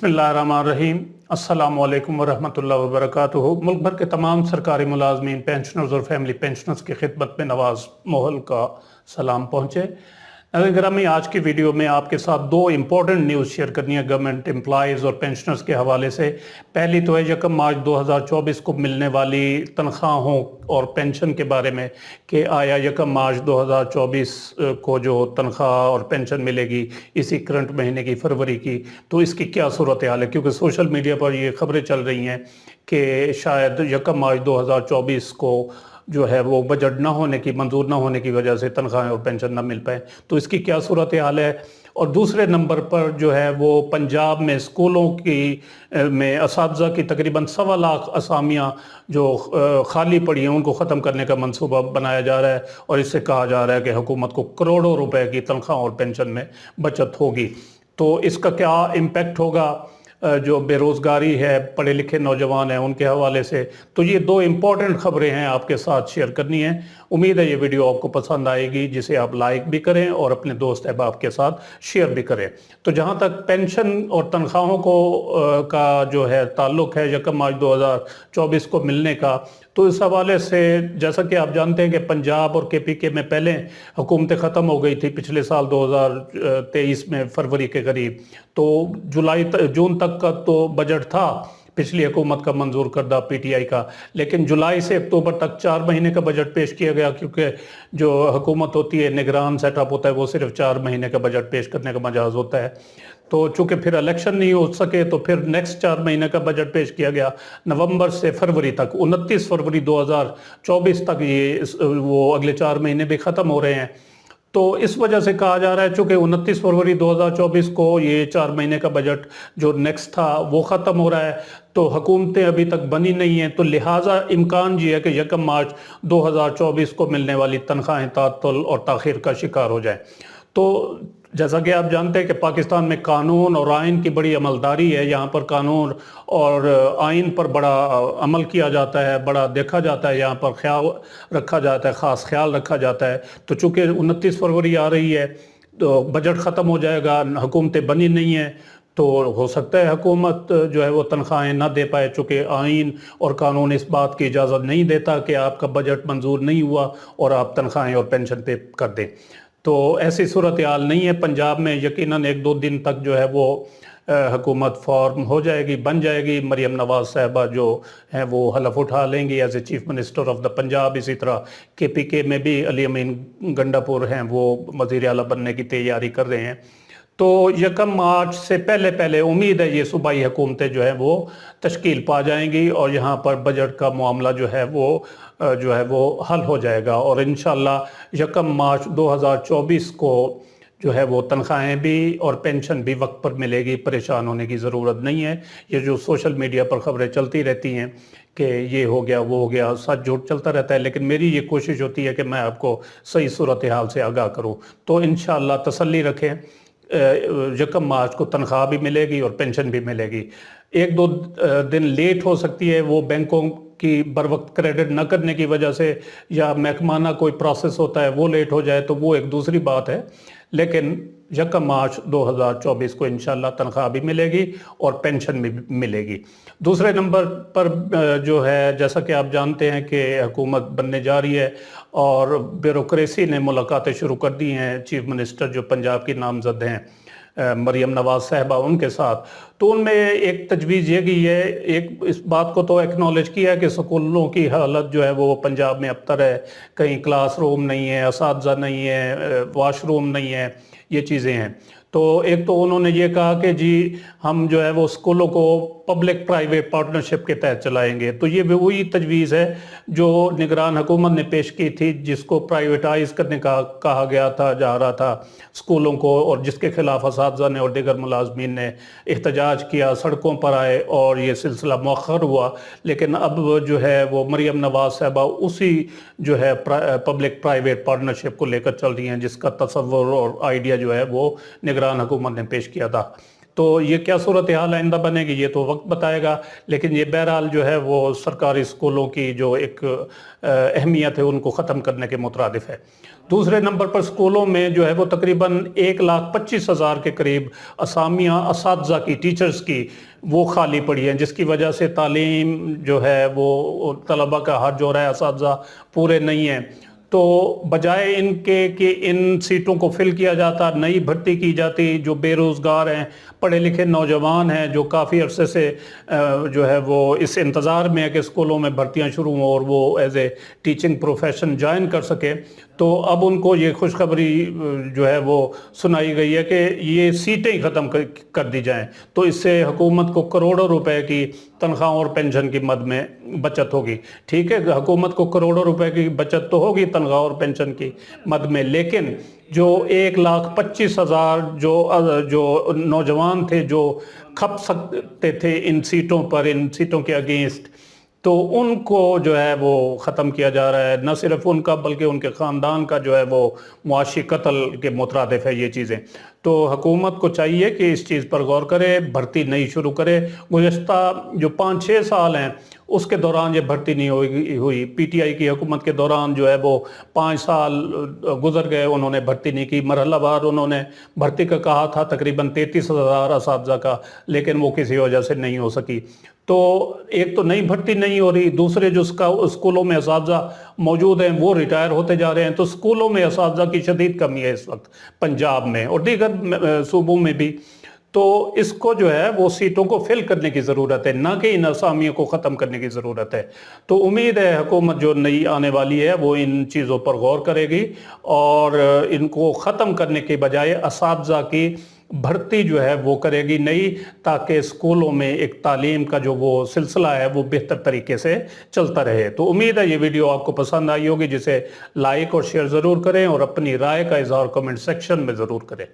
बिस्मिल्लाहिर्रहमानिर्रहीम। अस्सलामु अलैकुम वरहमतुल्लाहि वबरकातुहू। मुल्क भर के तमाम सरकारी मुलाजमीन, पेंशनर्स और फैमिली पेंशनर्स की खिदमत में नवाज मोहल का सलाम पहुँचे। ग्रामी, आज की वीडियो में आपके साथ दो इम्पोर्टेंट न्यूज़ शेयर करनी है गवर्नमेंट एम्प्लॉयज़ और पेंशनर्स के हवाले से। पहली तो है 1 मार्च 2024 को मिलने वाली तनख्वाहों और पेंशन के बारे में कि आया 1 मार्च 2024 को जो तनख्वाह और पेंशन मिलेगी इसी करंट महीने की फरवरी की, तो इसकी क्या सूरत हाल है, क्योंकि सोशल मीडिया पर ये खबरें चल रही हैं कि शायद 1 मार्च 2024 को जो है वो बजट ना होने की, मंजूर ना होने की वजह से तनख्वाहें और पेंशन ना मिल पाए, तो इसकी क्या सूरत हाल है। और दूसरे नंबर पर जो है वो पंजाब में स्कूलों की में असातिज़ा की तकरीबन 1.25 लाख असामियाँ जो खाली पड़ी हैं उनको ख़त्म करने का मंसूबा बनाया जा रहा है, और इससे कहा जा रहा है कि हुकूमत को करोड़ों रुपए की तनख्वाह और पेंशन में बचत होगी। तो इसका क्या इम्पेक्ट होगा जो बेरोज़गारी है, पढ़े लिखे नौजवान हैं उनके हवाले से। तो ये दो इम्पॉर्टेंट खबरें हैं आपके साथ शेयर करनी है। उम्मीद है ये वीडियो आपको पसंद आएगी, जिसे आप लाइक भी करें और अपने दोस्त अहबाब के साथ शेयर भी करें। तो जहाँ तक पेंशन और तनख्वाहों को का जो है ताल्लुक़ है 1 मार्च 2024 को मिलने का, तो इस हवाले से जैसा कि आप जानते हैं कि पंजाब और KPK में पहले हुकूमतें ख़त्म हो गई थी पिछले साल 2023 में फरवरी के करीब। तो जून तक का तो बजट था पिछली हुकूमत का मंजूर करदा PTI का, लेकिन जुलाई से अक्टूबर तक 4 महीने का बजट पेश किया गया, क्योंकि जो हुकूमत होती है, निगरान सेटअप होता है, वो सिर्फ 4 महीने का बजट पेश करने का मजाज होता है। तो चूँकि फिर इलेक्शन नहीं हो सके तो फिर नेक्स्ट 4 महीने का बजट पेश किया गया, नवंबर से फरवरी तक, 29 फरवरी 2024 तक। ये वो अगले 4 महीने भी ख़त्म हो रहे हैं। तो इस वजह से कहा जा रहा है चूँकि 29 फरवरी 2024 को ये 4 महीने का बजट जो नेक्स्ट था वो ख़त्म हो रहा है, तो हुकूमतें अभी तक बनी नहीं हैं, तो लिहाजा इम्कान ये है कि 1 मार्च 2024 को मिलने वाली तनख्वाहें तातुल और ताख़ीर का शिकार हो जाए। तो जैसा कि आप जानते हैं कि पाकिस्तान में कानून और आइन की बड़ी अमलदारी है। यहाँ पर कानून और आइन पर बड़ा अमल किया जाता है, बड़ा देखा जाता है, यहाँ पर ख्याल रखा जाता है, ख़ास ख्याल रखा जाता है। तो चूँकि 29 फरवरी आ रही है तो बजट ख़त्म हो जाएगा, हुकूमतें बनी नहीं हैं, तो हो सकता है हुकूमत जो है वो तनख्वाहें ना दे पाए, चूँकि आइन और कानून इस बात की इजाज़त नहीं देता कि आपका बजट मंजूर नहीं हुआ और आप तनख्वाहें और पेंशन पे कर दें। तो ऐसी सूरत हाल नहीं है। पंजाब में यकीनन 1-2 दिन तक जो है वो हुकूमत फॉर्म हो जाएगी, बन जाएगी। मरियम नवाज साहबा जो हैं वो हलफ उठा लेंगी as a chief minister of the Punjab. इसी तरह KPK में भी अली अमीन गंडापुर हैं, वो वज़ीर आला बनने की तैयारी कर रहे हैं। तो 1 मार्च से पहले पहले उम्मीद है ये सूबाई हुकूमतें जो है वो तश्कील पा जाएंगी और यहाँ पर बजट का मामला जो है वो हल हो जाएगा, और इंशाअल्लाह 1 मार्च 2024 को जो है वो तनख्वाहें भी और पेंशन भी वक्त पर मिलेगी। परेशान होने की ज़रूरत नहीं है। ये जो सोशल मीडिया पर ख़बरें चलती रहती हैं कि ये हो गया वो हो गया, सच झूठ चलता रहता है, लेकिन मेरी ये कोशिश होती है कि मैं आपको सही सूरत हाल से आगाह करूँ। तो इंशाअल्लाह तसल्ली रखें, 1 मार्च को तनख्वाह भी मिलेगी और पेंशन भी मिलेगी। 1-2 दिन लेट हो सकती है, वो बैंकों की बर वक्त क्रेडिट न करने की वजह से, या महकमाना कोई प्रोसेस होता है वो लेट हो जाए, तो वो एक दूसरी बात है। लेकिन 1 मार्च 2024 को इंशाअल्लाह तनख्वाह भी मिलेगी और पेंशन भी मिलेगी। दूसरे नंबर पर जो है, जैसा कि आप जानते हैं कि हुकूमत बनने जा रही है और ब्यूरोक्रेसी ने मुलाकातें शुरू कर दी हैं चीफ मिनिस्टर जो पंजाब की नामज़द हैं मरियम नवाज साहबा, उनके साथ। तो उनमें एक तजवीज़ ये की है, एक इस बात को तो एक्नॉलेज किया है कि स्कूलों की हालत जो है वो पंजाब में अबतर है। कहीं क्लास रूम नहीं है, असातिज़ा नहीं है, वॉशरूम नहीं है, ये चीज़ें हैं। तो एक तो उन्होंने ये कहा कि जी हम जो है वो स्कूलों को पब्लिक प्राइवेट पार्टनरशिप के तहत चलाएंगे। तो ये वही तजवीज़ है जो निगरान हुकूमत ने पेश की थी, जिसको प्राइवेटाइज़ करने का कहा गया था, जा रहा था स्कूलों को, और जिसके खिलाफ असातिज़ा ने और दीगर मुलाजमीन ने एहतजाज किया, सड़कों पर आए और ये सिलसिला मौखर हुआ। लेकिन अब जो है वो मरियम नवाज साहबा उसी जो है पब्लिक प्राइवेट पार्टनरशिप को लेकर चल रही हैं, जिसका तसव्वुर और आइडिया जो है वो निगरान हुकूमत ने पेश किया था। تو یہ کیا صورتحال آئندہ بنے گی یہ تو وقت بتائے گا، لیکن یہ بہرحال جو ہے وہ سرکاری اسکولوں کی جو ایک اہمیت ہے ان کو ختم کرنے کے مترادف ہے۔ دوسرے نمبر پر اسکولوں میں جو ہے وہ تقریباً 1,25,000 کے قریب اسامیاں اساتذہ کی، ٹیچرز کی وہ خالی پڑی ہیں، جس کی وجہ سے تعلیم جو ہے وہ طلبہ کا حر جو رہا ہے، اساتذہ پورے نہیں ہیں۔ تو بجائے ان کے کہ ان سیٹوں کو فل کیا جاتا، نئی بھرتی کی جاتی، جو بے روزگار ہیں، پڑھے لکھے نوجوان ہیں جو کافی عرصے سے جو ہے وہ اس انتظار میں ہے کہ اسکولوں میں بھرتیاں شروع ہوں اور وہ as a teaching profession join کر سکے، تو اب ان کو یہ خوشخبری جو ہے وہ سنائی گئی ہے کہ یہ سیٹیں ہی ختم کر دی جائیں، تو اس سے حکومت کو کروڑوں روپے کی تنخواہوں اور پینشن کی مد میں بچت ہوگی۔ ٹھیک ہے، حکومت کو کروڑوں روپے کی بچت تو ہوگی تنخواہ اور پینشن کی مد میں، لیکن جو 1,25,000 جو نوجوان تھے جو کھپ سکتے تھے ان سیٹوں پر، ان سیٹوں کے اگینسٹ، تو ان کو جو ہے وہ ختم کیا جا رہا ہے۔ نہ صرف ان کا بلکہ ان کے خاندان کا جو ہے وہ معاشی قتل کے مترادف ہے یہ چیزیں۔ تو حکومت کو چاہیے کہ اس چیز پر غور کرے، بھرتی نئی شروع کرے۔ گزشتہ جو 5-6 سال ہیں اس کے دوران یہ بھرتی نہیں ہوئی، پی ٹی آئی کی حکومت کے دوران جو ہے وہ 5 سال گزر گئے، انہوں نے بھرتی نہیں کی۔ مرحلہ وار انہوں نے بھرتی کا کہا تھا تقریباً 33,000 اساتذہ کا، لیکن وہ کسی وجہ سے نہیں ہو سکی۔ تو ایک تو نئی بھرتی نہیں ہو رہی، دوسرے جو اسکولوں میں اساتذہ موجود ہیں وہ ریٹائر ہوتے جا رہے ہیں، تو اسکولوں میں اساتذہ کی شدید کمی ہے اس وقت پنجاب میں اور دیگر صوبوں میں بھی۔ تو اس کو جو ہے وہ سیٹوں کو فل کرنے کی ضرورت ہے، نہ کہ ان اسامیوں کو ختم کرنے کی ضرورت ہے۔ تو امید ہے حکومت جو نئی آنے والی ہے وہ ان چیزوں پر غور کرے گی اور ان کو ختم کرنے کے بجائے اساتذہ کی بھرتی جو ہے وہ کرے گی نئی، تاکہ اسکولوں میں ایک تعلیم کا جو وہ سلسلہ ہے وہ بہتر طریقے سے چلتا رہے۔ تو امید ہے یہ ویڈیو آپ کو پسند آئی ہوگی، جسے لائک اور شیئر ضرور کریں اور اپنی رائے کا اظہار کمنٹ سیکشن میں ضرور کریں۔